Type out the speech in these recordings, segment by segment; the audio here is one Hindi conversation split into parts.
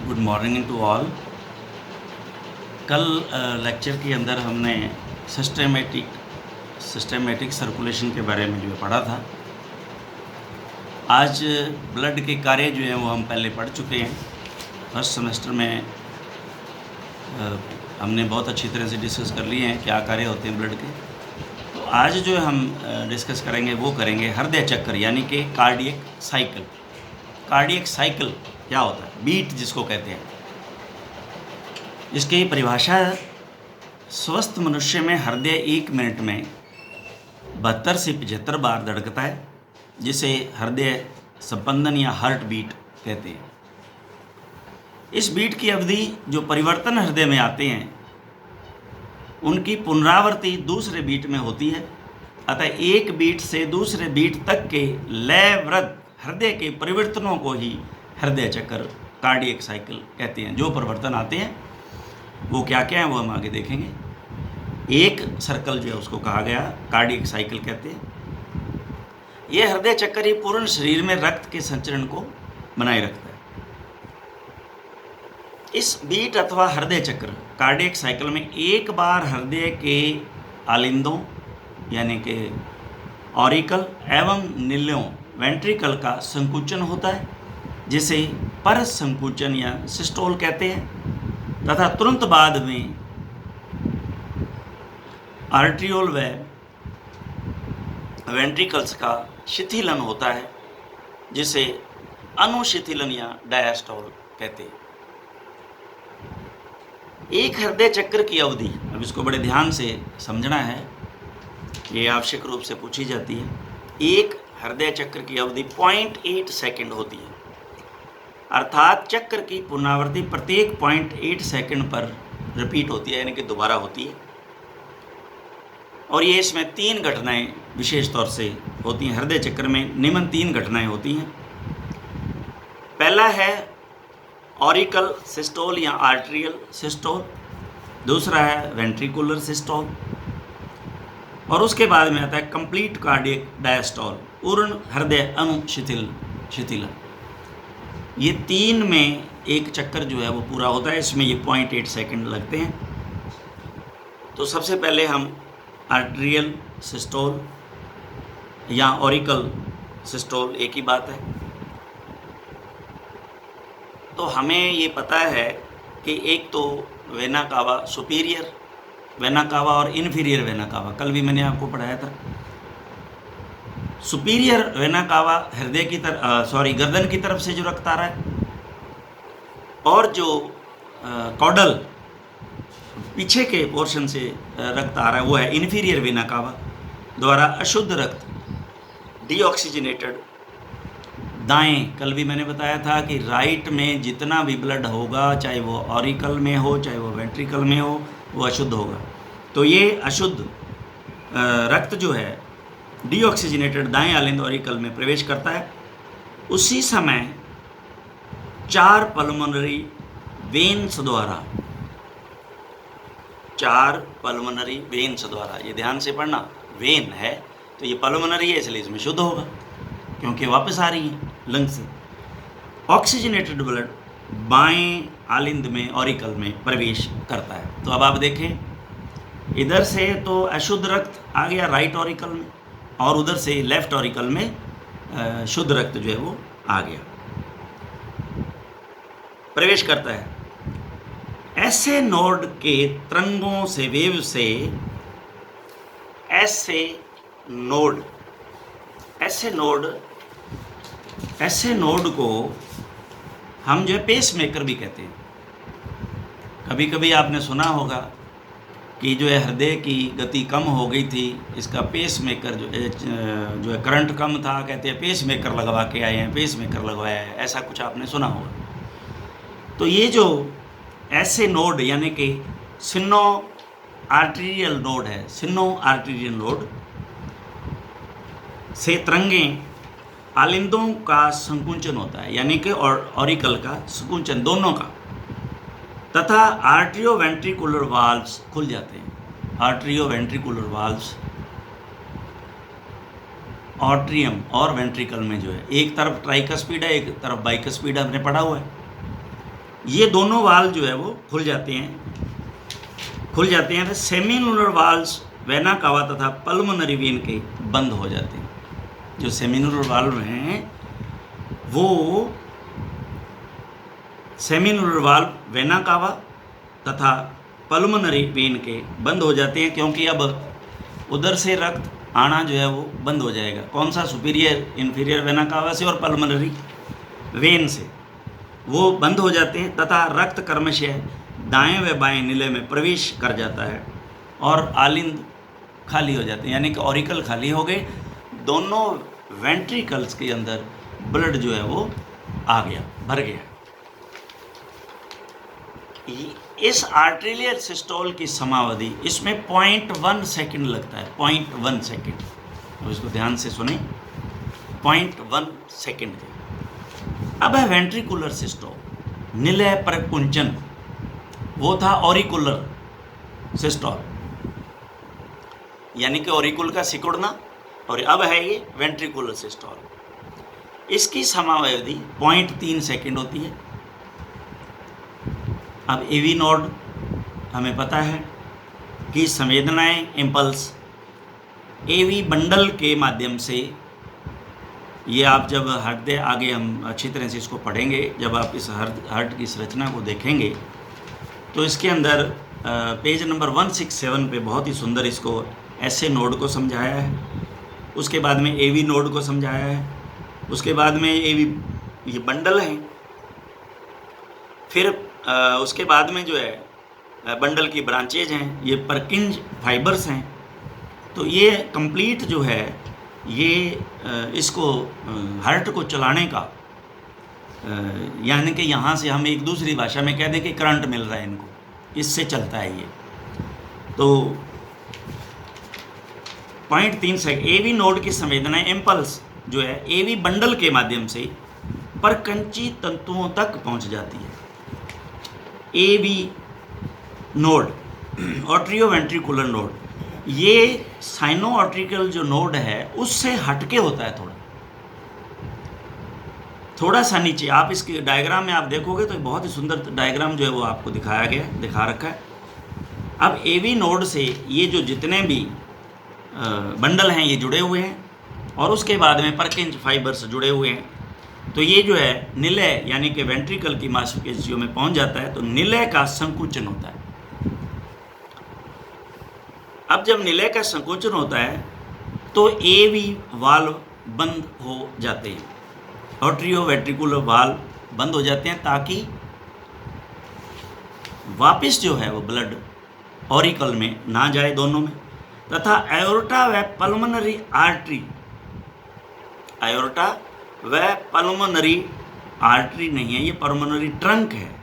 Good morning to all. कल लेक्चर के अंदर हमने सिस्टमेटिक सर्कुलेशन के बारे में जो पढ़ा था। आज ब्लड के कार्य जो हैं वो हम पहले पढ़ चुके हैं। फर्स्ट सेमेस्टर में हमने बहुत अच्छी तरह से डिस्कस कर लिए हैं क्या कार्य होते हैं ब्लड के। तो आज जो हम डिस्कस करेंगे वो करेंगे हृदय चक्र यानी कि कार्डियक साइकिल। कार्डियक साइकिल क्या होता है? बीट जिसको कहते हैं। इसकी परिभाषा, स्वस्थ मनुष्य में हृदय 1 मिनट में 72 से 75 बार धड़कता है, जिसे हृदय स्पंदन या हार्ट बीट कहते हैं। इस बीट की अवधि जो परिवर्तन हृदय में आते हैं उनकी पुनरावृत्ति दूसरे बीट में होती है। अतः एक बीट से दूसरे बीट तक के लयवृद्ध हृदय के परिवर्तनों को ही हृदय चक्र, कार्डियक साइकिल कहते हैं। जो परिवर्तन आते हैं वो क्या क्या है वो हम आगे देखेंगे। एक सर्कल जो है उसको कहा गया कार्डियक साइकिल कहते हैं। यह हृदय चक्र ही पूर्ण शरीर में रक्त के संचरण को बनाए रखता है। इस बीट अथवा हृदय चक्र कार्डियक साइकिल में एक बार हृदय के आलिंदों यानी कि ऑरिकल एवं निल्यों वेंट्रिकल का संकुचन होता है, जिसे पर संकुचन या सिस्टोल कहते हैं, तथा तुरंत बाद में आर्ट्रियोल व वेंट्रिकल्स का शिथिलन होता है, जिसे अनुशिथिलन या डायस्टोल कहते हैं। एक हृदय चक्र की अवधि, अब इसको बड़े ध्यान से समझना है, ये आवश्यक रूप से पूछी जाती है। एक हृदय चक्र की अवधि 0.8 सेकंड होती है, अर्थात चक्र की पुनरावृत्ति प्रत्येक 0.8 सेकंड पर रिपीट होती है, यानी कि दोबारा होती है। और ये इसमें 3 घटनाएं विशेष तौर से होती हैं। हृदय चक्र में निम्न 3 घटनाएं होती हैं। पहला है ऑरिकल सिस्टोल या आर्ट्रियल सिस्टोल, दूसरा है वेंट्रिकुलर सिस्टोल, और उसके बाद में आता है कंप्लीट कार्डियक डायस्टोल, पूर्ण हृदय अनुशिथिलन। ये 3 में एक चक्कर जो है वो पूरा होता है। इसमें ये 0.8 सेकंड लगते हैं। तो सबसे पहले हम आर्ट्रियल सिस्टोल या ऑरिकल सिस्टोल, एक ही बात है। तो हमें ये पता है कि एक तो vena cava, superior vena cava और इन्फीरियर वेना कावा, कल भी मैंने आपको पढ़ाया था। सुपीरियर वेना कावा हृदय की गर्दन की तरफ से जो रक्त आ रहा है, और जो कॉडल पीछे के पोर्शन से रक्त आ रहा है वो है इन्फीरियर वेना कावा द्वारा अशुद्ध रक्त डीऑक्सीजनेटेड दाएं। कल भी मैंने बताया था कि राइट में जितना भी ब्लड होगा, चाहे वो ऑरिकल में हो चाहे वो वेंट्रिकल में हो, वो अशुद्ध होगा। तो ये अशुद्ध रक्त जो है डीऑक्सीजनेटेड दाएं आलिंद ऑरिकल में प्रवेश करता है। उसी समय 4 पल्मोनरी वेन्स द्वारा, 4 पल्मोनरी वेन्स द्वारा, ये ध्यान से पढ़ना, वेन है तो ये पल्मोनरी है, इसलिए इसमें शुद्ध होगा क्योंकि वापस आ रही है लंग से। ऑक्सीजनेटेड ब्लड बाएं आलिंद में ऑरिकल में प्रवेश करता है। तो अब आप देखें, इधर से तो अशुद्ध रक्त आ गया राइट ऑरिकल में, और उधर से लेफ्ट ऑरिकल में शुद्ध रक्त जो है वो आ गया, प्रवेश करता है। ऐसे नोड के तरंगों से, वेव से, ऐसे नोड को हम जो है पेस मेकर भी कहते हैं। कभी कभी आपने सुना होगा कि जो है हृदय की गति कम हो गई थी, इसका पेस मेकर जो है करंट कम था, कहते हैं पेस मेकर लगवा के आए हैं, पेस मेकर लगवाया है, ऐसा कुछ आपने सुना होगा। तो ये जो ऐसे नोड यानी कि सिनो आर्टीरियल नोड है, सिनो आर्टीरियल नोड से तरंगें आलिंदों का संकुचन होता है, यानी कि ऑरिकल का संकुचन दोनों का, तथा आर्ट्रियो वेंट्रिकुलर वाल्व्स खुल जाते हैं। आर्ट्रियो वेंट्रिकुलर वाल्व्स ऑट्रियम और वेंट्रिकल में जो है, एक तरफ ट्राइकस्पिड है, एक तरफ बाइकस्पिड, हमने पढ़ा हुआ है। ये दोनों वाल्व जो है वो खुल जाते हैं। सेमिनुलर वाल्व्स वेना कावा तथा पल्मोनरी वेन के बंद हो जाते हैं। जो सेमिनुलर वाल्व हैं वो सेमिनुलर वाल्व वेना कावा तथा पल्मोनरी वेन के बंद हो जाते हैं, क्योंकि अब उधर से रक्त आना जो है वो बंद हो जाएगा। कौन सा? सुपीरियर इंफीरियर वेना कावा से और पल्मोनरी वेन से वो बंद हो जाते हैं तथा रक्त क्रमशः दाएं व बाएं नीले में प्रवेश कर जाता है और आलिंद खाली हो जाते हैं, यानी कि ऑरिकल खाली हो गए। दोनों वेंट्रिकल्स के अंदर ब्लड जो है वो आ गया, भर गया। इस आर्टेरियल सिस्टोल की समावधि इसमें 0.1 सेकेंड लगता है, 0.1 सेकेंड। अब इसको ध्यान से सुने, 0.1 सेकेंड। अब है वेंट्रिकुलर सिस्टोल, निलय प्रकुंचन, वो था ऑरिकुलर सिस्टोल, यानी कि ऑरिकुल का सिकुड़ना, और अब है ये वेंट्रिकुलर सिस्टोल। इसकी समावधि 0.3 सेकेंड होती है। अब एवी नोड हमें पता है कि संवेदनाएं, इम्पल्स एवी बंडल के माध्यम से, ये आप जब हृदय, आगे हम अच्छी तरह से इसको पढ़ेंगे, जब आप इस हार्ट की संरचना को देखेंगे तो इसके अंदर पेज नंबर 167 पे बहुत ही सुंदर इसको ऐसे नोड को समझाया है, उसके बाद में एवी नोड को समझाया है, उसके बाद में एवी ये बंडल हैं, फिर उसके बाद में जो है बंडल की ब्रांचेज हैं, ये परकिंज फाइबर्स हैं। तो ये कंप्लीट जो है ये इसको हार्ट को चलाने का, यानी कि यहाँ से हम एक दूसरी भाषा में कह दें कि करंट मिल रहा है इनको, इससे चलता है ये। तो 0.3 सेकेंड एवी नोड की संवेदनाएं, इम्पल्स जो है एवी बंडल के माध्यम से परकंची तंतुओं तक पहुँच जाती है। एवी नोड, ऑट्रियो वेंट्रिकुलर नोड, ये साइनो ऑर्टिकल जो नोड है उससे हटके होता है, थोड़ा सा नीचे। आप इसके डायग्राम में आप देखोगे तो बहुत ही सुंदर डायग्राम जो है वो आपको दिखा रखा है। अब एवी नोड से ये जो जितने भी बंडल हैं ये जुड़े हुए हैं, और उसके बाद में परकिंज फाइबर्स जुड़े हुए हैं। तो ये जो है निलय, यानी कि वेंट्रिकल की मांसपेशियों में पहुंच जाता है, तो निलय का संकुचन होता है। अब जब निलय का संकोचन होता है तो एवी वाल्व बंद हो जाते हैं, ऑट्रियो वेंट्रिकुलर वाल्व बंद हो जाते हैं, ताकि वापस जो है वो ब्लड ऑरिकल में ना जाए दोनों में, तथा एओर्टा व पल्मोनरी आर्टरी, एओर्टा व पल्मोनरी आर्टरी नहीं है, ये पल्मोनरी ट्रंक है,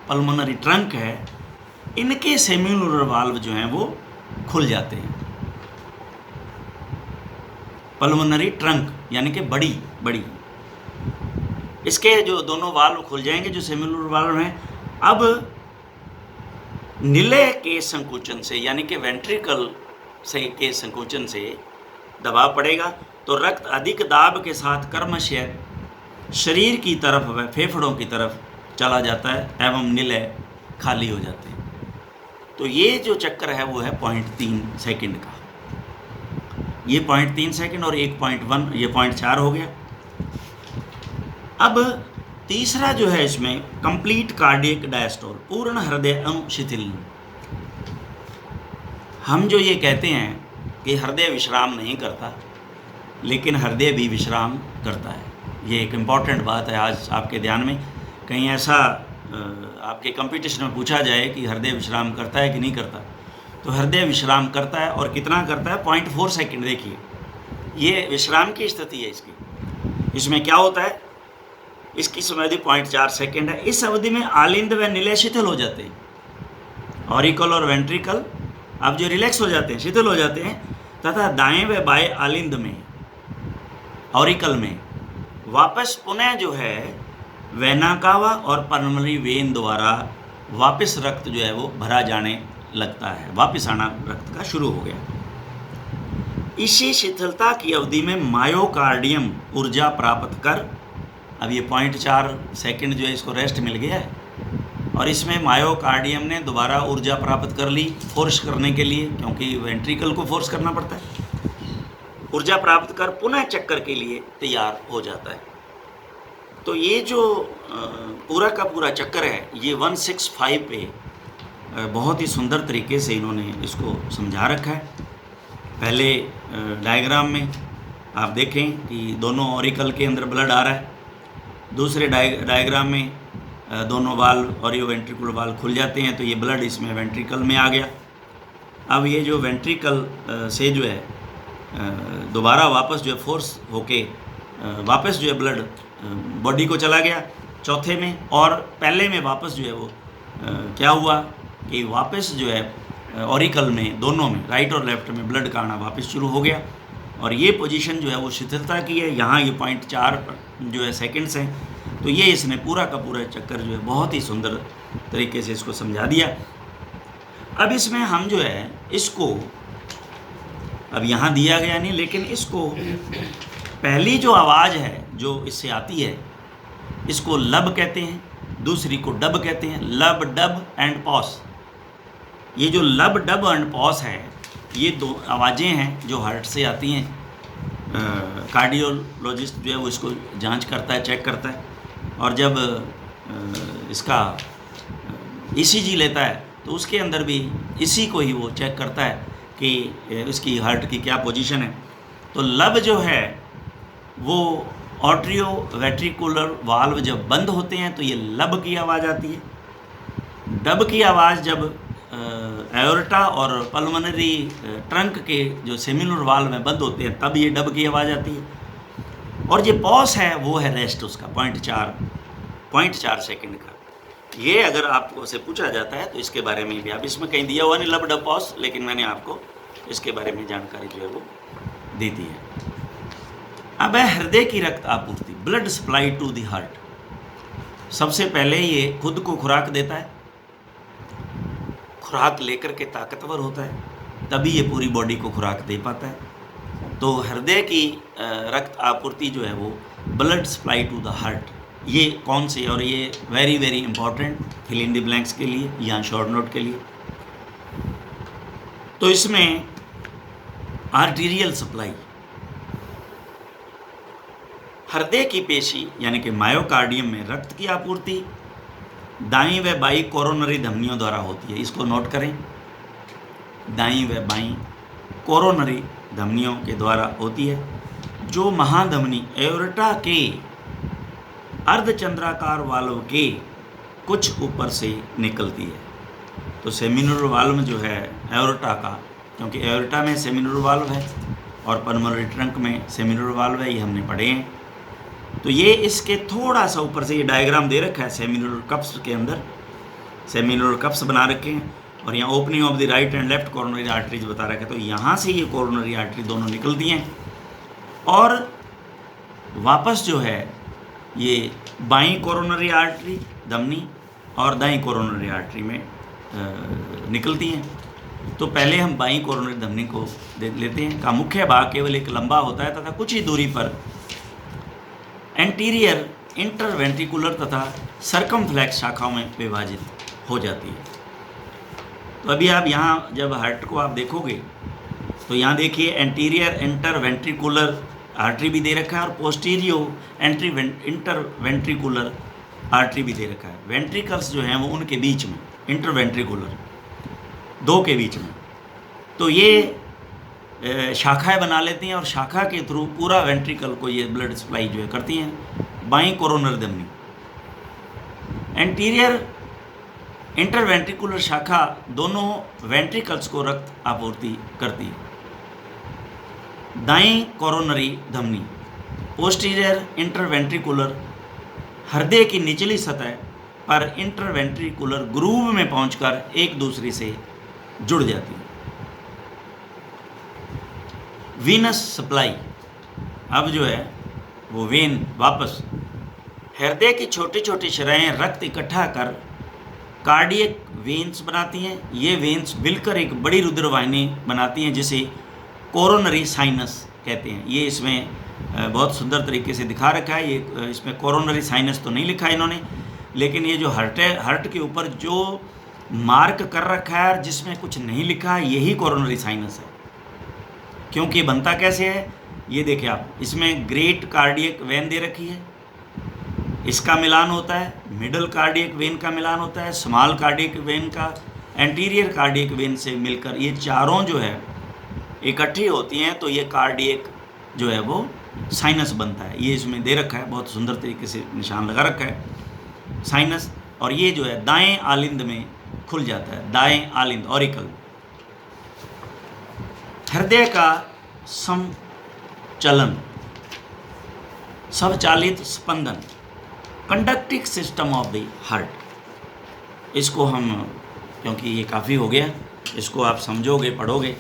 पल्मोनरी ट्रंक है, इनके सेमिनुलर वाल्व जो हैं वो खुल जाते हैं। पल्मोनरी ट्रंक यानी कि बड़ी इसके जो दोनों वाल्व खुल जाएंगे, जो सेमिनुलर वाल्व हैं। अब निलय के संकुचन से, यानी कि वेंट्रिकल से के संकुचन से दबाव पड़ेगा तो रक्त अधिक दाब के साथ क्रमशः शरीर की तरफ व फेफड़ों की तरफ चला जाता है एवं निलय खाली हो जाते हैं। तो ये जो चक्कर है वो है 0.3 सेकेंड का। ये 0.3 सेकेंड और 1.1, ये 0.4 हो गया। अब तीसरा जो है इसमें कंप्लीट कार्डियक डायस्टोल, पूर्ण हृदय अनुशिथिल। हम जो ये कहते हैं कि हृदय विश्राम नहीं करता, लेकिन हृदय भी विश्राम करता है। ये एक इम्पॉर्टेंट बात है आज आपके ध्यान में। कहीं ऐसा आपके कंपटीशन में पूछा जाए कि हृदय विश्राम करता है कि नहीं करता, तो हृदय विश्राम करता है। और कितना करता है? 0.4 सेकेंड। देखिए ये विश्राम की स्थिति है इसकी। इसमें क्या होता है, इसकी समावधि 0.4 सेकेंड है। इस अवधि में आलिंद व निलय शिथिल हो जाते हैं, ऑरिकल और वेंट्रिकल अब जो रिलैक्स हो जाते हैं, शिथिल हो जाते हैं, तथा दाएं व बाएं आलिंद में, ऑरिकल में वापस पुनः जो है वेना कावा और पल्मोनरी वेन द्वारा वापस रक्त जो है वो भरा जाने लगता है, वापस आना रक्त का शुरू हो गया। इसी शिथिलता की अवधि में मायोकार्डियम ऊर्जा प्राप्त कर अब ये 0.4 सेकंड जो है इसको रेस्ट मिल गया है, और इसमें मायोकार्डियम ने दोबारा ऊर्जा प्राप्त कर ली फोर्स करने के लिए, क्योंकि वेंट्रिकल को फोर्स करना पड़ता है। ऊर्जा प्राप्त कर पुनः चक्कर के लिए तैयार हो जाता है। तो ये जो पूरा का पूरा चक्कर है, ये 165 पे बहुत ही सुंदर तरीके से इन्होंने इसको समझा रखा है। पहले डायग्राम में आप देखें कि दोनों ऑरिकल के अंदर ब्लड आ रहा है, दूसरे डायग्राम में दोनों वाल्व और ये वेंट्रिकुलर वाल्व खुल जाते हैं, तो ये ब्लड इसमें वेंट्रिकल में आ गया। अब ये जो वेंट्रिकल से जो है दोबारा वापस जो है फोर्स होके वापस जो है ब्लड बॉडी को चला गया चौथे में, और पहले में वापस जो है वो क्या हुआ कि वापस जो है ऑरिकल में दोनों में राइट और लेफ्ट में ब्लड का आना वापस शुरू हो गया, और ये पोजीशन जो है वो शिथिलता की है। यहाँ ये 0.4 जो है सेकंड्स हैं। तो ये इसने पूरा का पूरा चक्कर जो है बहुत ही सुंदर तरीके से इसको समझा दिया। अब इसमें हम जो है इसको अब यहाँ दिया गया नहीं, लेकिन इसको पहली जो आवाज़ है जो इससे आती है इसको लब कहते हैं, दूसरी को डब कहते हैं। लब, डब एंड पॉस। ये जो लब, डब एंड पॉस है, ये दो आवाज़ें हैं जो हार्ट से आती हैं। कार्डियोलॉजिस्ट जो है वो इसको जांच करता है, चेक करता है, और जब इसका ईसीजी लेता है तो उसके अंदर भी इसी को ही वो चेक करता है कि इसकी हार्ट की क्या पोजीशन है। तो लब जो है वो ऑर्ट्रियो वेंट्रिकुलर वाल्व जब बंद होते हैं तो ये लब की आवाज़ आती है। डब की आवाज़ जब एओर्टा और पल्मोनरी ट्रंक के जो सेमिनुलर वाल्व में बंद होते हैं तब ये डब की आवाज़ आती है। और ये पॉस है वो है रेस्ट उसका 0.4 सेकंड का। ये अगर आपको से पूछा जाता है तो इसके बारे में भी, आप इसमें कहीं दिया हुआ नहीं लब, डब, पॉस, लेकिन मैंने आपको इसके बारे में जानकारी जो है वो दी थी है। अब है हृदय की रक्त आपूर्ति, blood supply to the heart. सबसे पहले ये खुद को खुराक देता है, खुराक लेकर के ताकतवर होता है, तभी ये पूरी बॉडी को खुराक दे पाता है। तो हृदय की रक्त आपूर्ति जो है वो blood supply to the heart, ये कौन से, और ये very very important fill in the blanks के लिए या शॉर्ट नोट के लिए। तो इसमें आर्टीरियल सप्लाई, हृदय की पेशी यानी कि मायोकार्डियम में रक्त की आपूर्ति दाईं व बाईं कोरोनरी धमनियों द्वारा होती है। इसको नोट करें, दाईं व बाईं कोरोनरी धमनियों के द्वारा होती है, जो महाधमनी एओर्टा के अर्धचंद्राकार वाल्व के कुछ ऊपर से निकलती है। तो सेमिनुलर वाल्व जो है एओर्टा का, क्योंकि एओर्टा में सेमिनुलर वाल्व है और पल्मोनरी ट्रंक में सेमिनुलर वाल्व है, ये हमने पढ़े हैं। तो ये इसके थोड़ा सा ऊपर से ये डायग्राम दे रखा है सेमिनुलर कप्स के अंदर, सेमिनुलर कप्स बना रखे हैं, और यहाँ opening of the right and left coronary arteries बता रखा है। तो यहाँ से ये कोरोनरी आर्टरी दोनों निकलती हैं, और वापस जो है ये बाईं कोरोनरी आर्टरी धमनी और दाईं कोरोनरी आर्टरी में निकलती हैं। तो पहले हम बाईं कोरोनरी धमनी को देख लेते हैं। का मुख्य भाग केवल एक लंबा होता है तथा कुछ ही दूरी पर एंटीरियर, इंटरवेंट्रिकुलर तथा सर्कमफ्लेक्स शाखाओं में विभाजित हो जाती है। तो अभी आप यहाँ जब हार्ट को आप देखोगे तो यहाँ देखिए एंटीरियर इंटरवेंट्रिकुलर आर्टरी भी दे रखा है और पोस्टीरियो इंटरवेंट्रिकुलर आर्टरी भी दे रखा है। वेंट्रिकल्स जो हैं वो उनके बीच में, इंटरवेंट्रिकुलर दो के बीच में, तो ये शाखाएं बना लेती हैं और शाखा के थ्रू पूरा वेंट्रिकल को ये ब्लड सप्लाई जो है करती हैं। बाईं कोरोनरी धमनी एंटीरियर इंटरवेंट्रिकुलर शाखा दोनों वेंट्रिकल्स को रक्त आपूर्ति करती है। दाईं कोरोनरी धमनी पोस्टीरियर इंटरवेंट्रिकुलर हृदय की निचली सतह पर इंटरवेंट्रिकुलर ग्रूव में पहुंचकर एक दूसरे से जुड़ जाती है। वीनस सप्लाई, अब जो है वो वेन वापस हृदय की छोटी छोटी शराएं रक्त इकट्ठा कर कार्डियक वेन्स बनाती हैं। ये वेन्स मिलकर एक बड़ी रुधिर वाहिनी बनाती हैं जिसे कोरोनरी साइनस कहते हैं। ये इसमें बहुत सुंदर तरीके से दिखा रखा है। ये इसमें कोरोनरी साइनस तो नहीं लिखा इन्होंने, लेकिन ये जो हार्ट के ऊपर जो मार्क कर रखा है जिसमें कुछ नहीं लिखा है, यही कोरोनरी साइनस है। क्योंकि बनता कैसे है ये देखिए आप, इसमें ग्रेट कार्डियक वेन दे रखी है, इसका मिलान होता है, मिडल कार्डियक वेन का मिलान होता है, स्मॉल कार्डियक वेन का एंटीरियर कार्डियक वेन से मिलकर ये चारों जो है इकट्ठी होती हैं, तो ये कार्डियक जो है वो साइनस बनता है। ये इसमें दे रखा है, बहुत सुंदर तरीके से निशान लगा रखा है साइनस। और ये जो है दाएं आलिंद में खुल जाता है, दाएं आलिंद ऑरिकल। हृदय का समचलन, स्वचालित स्पंदन, conducting system of the heart, इसको हम, क्योंकि ये काफ़ी हो गया, इसको आप समझोगे पढ़ोगे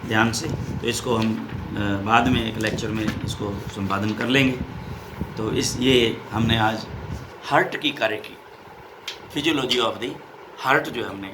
ध्यान से, तो इसको हम बाद में एक लेक्चर में इसको संपादन कर लेंगे। तो ये हमने आज हार्ट की कार्य की, फिजियोलॉजी ऑफ द हार्ट जो हमने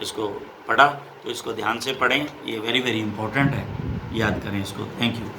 इसको पढ़ा, तो इसको ध्यान से पढ़ें, ये वेरी वेरी इंपॉर्टेंट है, याद करें इसको। Thank you.